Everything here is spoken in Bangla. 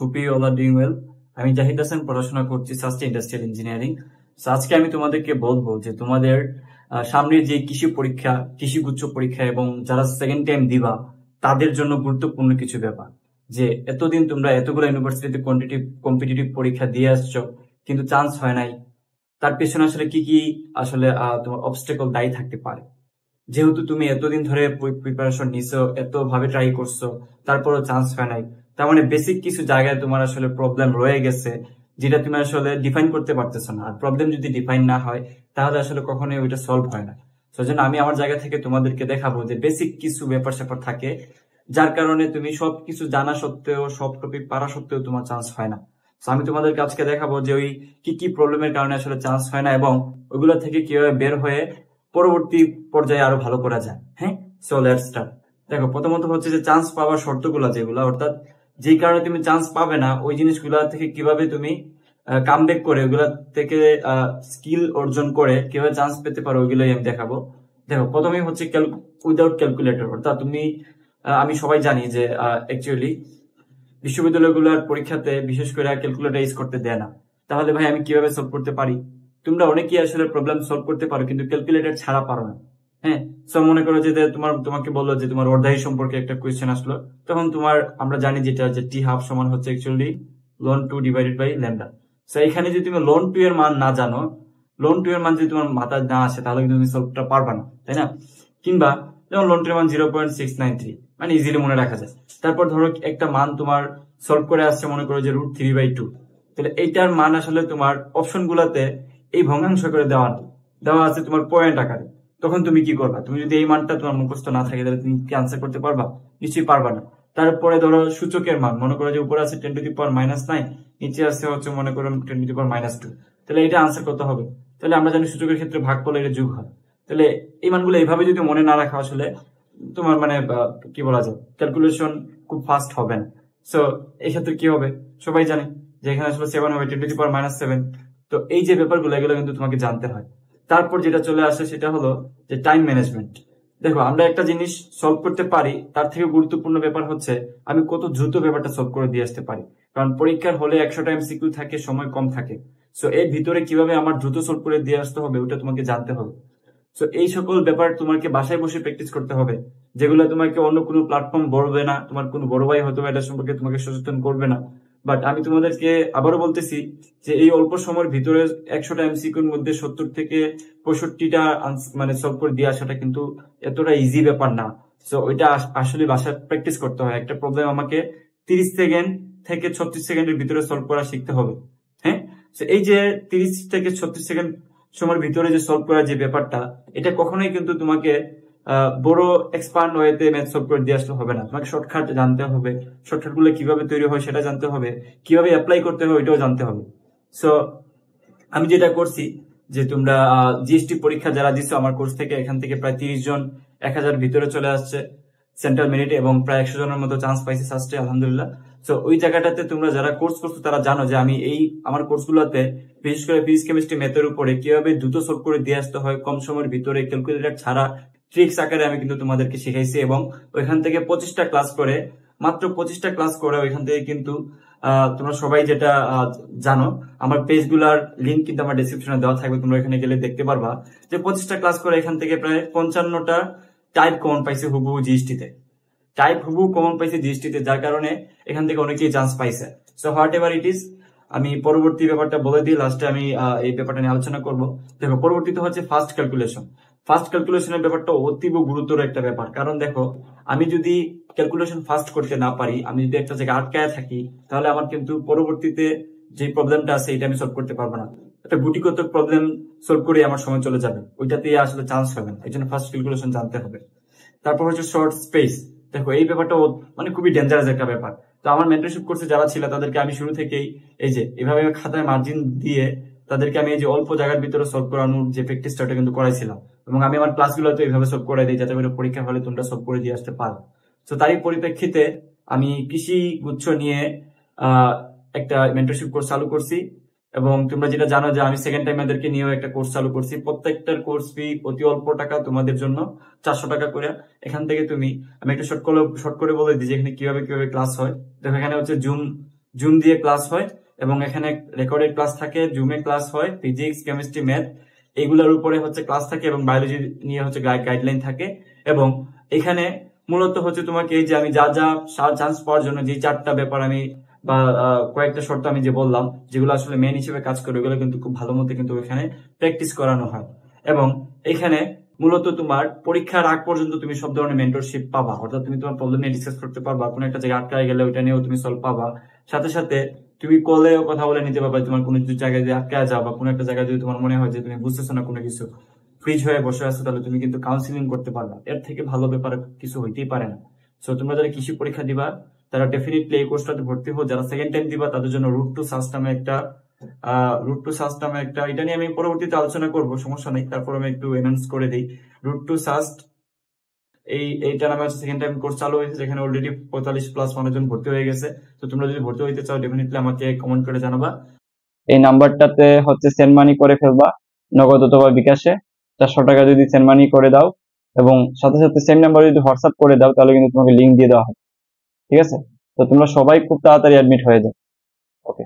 খুবই অল আর ডুইং ওয়েল। আমি জাহিদ হাসান, পড়াশোনা করছি সাস্টে ইন্ডাস্ট্রিয়াল ইঞ্জিনিয়ারিং। আজকে আমি তোমাদেরকে বলবো যে তোমাদের সামনে যে কৃষি পরীক্ষা, কৃষি গুচ্ছ পরীক্ষা এবং যারা সেকেন্ড টাইম দিবা তাদের জন্য গুরুত্বপূর্ণ কিছু ব্যাপার। যে এতদিন তোমরা এতগুলো ইউনিভার্সিটিতে কম্পিটিটিভ পরীক্ষা দিয়ে আসছো কিন্তু চান্স হয় নাই, তার পেছনে আসলে কি কি আসলে তোমার অবস্টেকল দায়ী থাকতে পারে। যেহেতু তুমি এতদিন ধরে প্রিপারেশন নিছো, এত ভাবে ট্রাই করছো, তারপরও চান্স হয় নাই, তার মানে বেসিক কিছু জায়গায় তোমার আসলে প্রবলেম রয়ে গেছে, যেটা তুমি আসলে ডিফাইন করতে পারতেছো না। আর প্রবলেম যদি ডিফাইন না হয় তাহলে আসলে কখনোই ওইটা সলভ হয় না। সেজন্য আমি আমার জায়গা থেকে তোমাদেরকে দেখাবো যে বেসিক কিছু ব্যাপার স্যাপার থাকে, যার কারণে তুমি সবকিছু জানা সত্ত্বেও, সব টপিক পারা সত্ত্বেও তোমার চান্স হয় না। তো আমি তোমাদেরকে আজকে দেখাবো যে ওই কি কি প্রবলেমের কারণে আসলে চান্স হয় না এবং ওইগুলো থেকে কিভাবে বের হয়ে পরবর্তী পর্যায়ে আরো ভালো করা যায়। হ্যাঁ, সো লেটস স্টার্ট। দেখো, প্রথমত হচ্ছে যে চান্স পাওয়ার শর্তগুলো যেগুলো, অর্থাৎ যে কারণে তুমি চান্স পাবে না ওই জিনিসগুলা থেকে কিভাবে তুমি কামব্যাক করে ওইগুলা থেকে স্কিল অর্জন করে কিভাবে চান্স পেতে পারো, ওইগুলোই আমি দেখাবো। দেখো, প্রথমেই হচ্ছে উইদাউট ক্যালকুলেটর, অর্থাৎ তুমি আমি সবাই জানি যে অ্যাকচুয়ালি বিশ্ববিদ্যালয়গুলোর পরীক্ষাতে বিশেষ করে ক্যালকুলেটর ইউজ করতে দেয় না। তাহলে ভাই আমি কিভাবে সলভ করতে পারি? তোমরা অনেকেই আসলে প্রবলেম সলভ করতে পারো কিন্তু ক্যালকুলেটর ছাড়া পারো না। হ্যাঁ, সো মনে করো যে তোমাকে বললো যে তোমার অর্ধায়ী সম্পর্কে একটা কোয়েশ্চেন আসলো, তখন আমরা জানি যেটা যে টি হাফ সমান হচ্ছে actually ln two divided by lambda. So এখানে যদি তুমি লন টু এর মান না জানো, লন টু এর মান যদি তোমার মাথায় না আসে, তাহলে কিন্তু তুমি সলভটা পারবা না, তাই না? কিংবা যেমন লন টু এর মান 0.693, মানে ইজিলি মনে রাখা যায়। তারপর ধরো একটা মান তোমার সলভ করে আসছে, মনে করো যে √3/2, তাহলে এইটার মান আসলে তোমার অপশন গুলাতে এই ভগ্নাংশ করে দেওয়া আছে তোমার পয়েন্ট আকারে। তখন তুমি কি করবা? তুমি যদি এই মানটা তোমার মুখস্থ না থাকে তাহলে তুমি কি আনসার করতে পারবা? নিশ্চয়ই পারবা না। তারপরে ধরো সূচকের মান, মনে করো যে উপরে আছে 10⁻⁹, নিচে আছে হচ্ছে মনে করো 10⁻², তাহলে এটা আনসার করতে হবে। তাহলে আমরা জানি সূচকের ক্ষেত্রে ভাগ করলে এটা যোগ হয়। তাহলে এই মানগুলো এইভাবে যদি মনে না রাখা, আসলে তোমার মানে কি বলা যায়, ক্যালকুলেশন খুব ফাস্ট হবে না। সো এই ক্ষেত্রে কি হবে সবাই জানে যে এখানে আসলে 7 হবে 10⁻⁷। তো এই যে ব্যাপারগুলো, এগুলো কিন্তু তোমাকে জানতে হয়। তারপর যেটা চলে আসে সেটা হলো যে টাইম ম্যানেজমেন্ট। দেখো, আমরা একটা জিনিস সলভ করতে পারি, তার থেকে গুরুত্বপূর্ণ ব্যাপার হচ্ছে আমি কত দ্রুত ব্যাপারটা সলভ করে দিয়ে আসতে পারি। কারণ পরীক্ষার হলে 100টা এমসিকিউ থাকে, সময় কম থাকে। সো এর ভিতরে কিভাবে আমার দ্রুত সলভ করে দিয়ে আসতে হবে ওটা তোমাকে জানতে হবে। সো এই সকল ব্যাপার তোমাকে বাসায় বসে প্র্যাকটিস করতে হবে, যেগুলো তোমাকে অন্য কোনো প্ল্যাটফর্ম বলবে না, তোমার কোনো বড় ভাই হয়তো এটা সম্পর্কে তোমাকে সচেতন করবে না। বাট আমি তোমাদেরকে আবারও বলতেছি যে এই অল্প সময়ের ভিতরে 100টা এমসিকিউর মধ্যে 70 থেকে 65টা মানে সলভ করে দিয়ে আসাটা কিন্তু এতটা ইজি ব্যাপার না। সো ওইটা আসলে বাসায় প্র্যাকটিস করতে হয়। একটা প্রবলেম আমাকে 30 সেকেন্ড থেকে 36 সেকেন্ডের ভিতরে সলভ করা শিখতে হবে। হ্যাঁ, এই যে 30 থেকে 36 সেকেন্ড সময়ের ভিতরে যে সলভ করার যে ব্যাপারটা, এটা কখনোই কিন্তু তোমাকে বড় এক্সপান্ড ওয়েতে ম্যাথ সলভ করে দিয়ে আসলে হবে না। তোমাকে শর্টকাট জানতে হবে, শর্টকাট গুলো কিভাবে তৈরি হয় সেটা জানতে হবে, কিভাবে অ্যাপ্লাই করতে হবে এটাও জানতে হবে। সো আমি যেটা করছি যে তোমরা জিএসটি পরীক্ষা যারা দিচ্ছ আমার কোর্স থেকে, এখান থেকে প্রায় 30 জন 1000 ভিতরে চলে আসছে সেন্ট্রাল মেরিটে এবং প্রায় 100 জনের মতো চান্স পাইছে সাস্টে, আলহামদুলিল্লাহ। তো ওই জায়গাটাতে তোমরা যারা কোর্স করছো তারা জানো যে আমি আমার কোর্সগুলোতে বিশেষ করে ফিজিক্স কেমিস্ট্রি ম্যাথের উপরে কিভাবে দ্রুত সলভ করে দিয়ে আসতে হয় কম সময়ের ভিতরে, ক্যালকুলেটর ছাড়া ট্রিক্স আকারে আমি কিন্তু তোমাদেরকে শিখাইছি। এবং ওইখান থেকে 25টা ক্লাস করে, মাত্র 25টা ক্লাস করে ওইখান থেকে কিন্তু তোমরা সবাই যেটা জানো, আমার পেজগুলার লিঙ্ক কিন্তু আমার ডেসক্রিপশনে দেওয়া থাকবে, তোমরা এখানে গেলে দেখতে পারবা যে 25টা ক্লাস করে এখান থেকে প্রায় 55টা টাইপ কমন পাইছে হুবহু জিএসটিতে, যার কারণে এখান থেকে অনেকেই চান্স পাইছে। So what ever it is, আমি পরবর্তী ব্যাপারটা বলে দিই, লাস্টে আমি এই ব্যাপারটা নিয়ে আলোচনা করব। দেখো, পরবর্তীতে হচ্ছে ফাস্ট ক্যালকুলেশনের ব্যাপারটা অতীব গুরুতর একটা ব্যাপার। কারণ দেখো, আমি যদি ক্যালকুলেশন ফাস্ট করতে না পারি, আমি যদি একটা জায়গায় আটকায় থাকি, তাহলে আমার কিন্তু পরবর্তীতে যে প্রবলেমটা আছে এটা আমি সলভ করতে পারবো না। একটা গুটিগত প্রবলেম সলভ করে আমার সময় চলে যাবে, ওইটাতে আসলে চান্স হবে না। এই জন্য ফাস্ট ক্যালকুলেশন জানতে হবে। তারপর হচ্ছে শর্ট স্পেস। দেখো, এই ব্যাপারটা মানে খুবই ডেঞ্জারাস একটা ব্যাপার। তো আমার মেন্টরশিপ কোর্সে যারা ছিল তাদেরকে আমি শুরু থেকেই এই যে এভাবে খাতায় মার্জিন দিয়ে তাদেরকে আমি এই যে অল্প জায়গার ভিতরে সলভ করানোর যে প্র্যাকটিসটা ওটা কিন্তু করাইছিলাম। এবং আমি আমার ক্লাসগুলোতে এইভাবে সলভ করাই দিই যাতে করে পরীক্ষা হলে তোমরা সলভ করে দিয়ে আসতে পারো। তো তারই পরিপ্রেক্ষিতে আমি কৃষি গুচ্ছ নিয়ে একটা মেন্টরশিপ কোর্স চালু করছি। এবং তোমরা যেটা জানো যে আমি সেকেন্ড টাইম এদেরকে নিয়েও একটা কোর্স চালু করছি। প্রত্যেকটার কোর্স ফি অতি অল্প টাকা, তোমাদের জন্য 400 টাকা করে। এখান থেকে আমি একটা শর্ট করে বলে দিই যে এখানে কিভাবে কিভাবে ক্লাস হয়। দেখো, এখানে হচ্ছে জুম দিয়ে ক্লাস হয় এবং এখানে রেকর্ডেড ক্লাস থাকে, জুমে ক্লাস হয়, ফিজিক্স, কেমিস্ট্রি, ম্যাথ এইগুলোর উপরে হচ্ছে ক্লাস থাকে এবং বায়োলজি নিয়ে হচ্ছে গাইডলাইন থাকে। এবং এখানে মূলত হচ্ছে তোমাকে এই যে আমি যা যা চান্স পাওয়ার জন্য যে 4টা ব্যাপার আমি বা কয়েকটা শর্ত আমি যে বললাম, যেগুলো আসলে মেন হিসেবে কাজ করে, ওগুলো কিন্তু খুব ভালো মতো কিন্তু এখানে প্র্যাকটিস করানো হয়। এবং এখানে মূলত তোমার পরীক্ষার আগ পর্যন্ত তুমি সব ধরনের মেন্টরশিপ পাবা, অর্থাৎ তুমি তোমার প্রবলেম নিয়ে ডিসকাস করতে পারবা, কোনো একটা জায়গায় আটকায় গেলে ওইটা নিয়েও তুমি সলভ পাবা। সাথে সাথে তুমি কলেও কথা বলে নিতে পারবা, তোমার কোনো কিছু জায়গায় যদি আটকায় যাও বা কোনো একটা জায়গায় যদি তোমার মনে হয় যে তুমি বুঝতেছো না কোনো কিছু, ফ্রিজ হয়ে বসে আছো, তাহলে তুমি কিন্তু কাউন্সিলিং করতে পারবা। এর থেকে ভালো ব্যাপার কিছু হইতেই পারে না। সো তোমরা যারা কৃষি পরীক্ষা দিবা তারা ডেফিনেটলি এই কোর্সটাতে ভর্তি হো। যারা সেকেন্ড টাইম দিবা তাদের জন্য রুট টু সাস্ট নামে একটা এটা নিয়ে আমি পরবর্তীতে আলোচনা করব, সমস্যা নেই, তারপর আমি একটু এনাউন্স করে দিই। রুট টু সাস্ট এইটা নামে হচ্ছে সেকেন্ড টাইম কোর্স চালু হয়েছে, যেখানে অলরেডি 45+ মানুষজন ভর্তি হয়ে গেছে। তো তোমরা যদি ভর্তি হইতে চাও ডেফিনেটলি আমাকে কমেন্ট করে জানাবা। এই নাম্বারটাতে হচ্ছে সেন্ড মানি করে ফেলবা, নগদ অথবা বিকাশে 400 টাকা যদি সেন্ড মানি করে দাও, এবং সাথে সাথে সেম নাম্বারে যদি হোয়াটসঅ্যাপ করে দাও, তাহলে কিন্তু তোমাকে লিঙ্ক দিয়ে দেওয়া হবে। ঠিক আছে? তো তোমরা সবাই খুব তাড়াতাড়ি অ্যাডমিট হয়ে যাও। ওকে।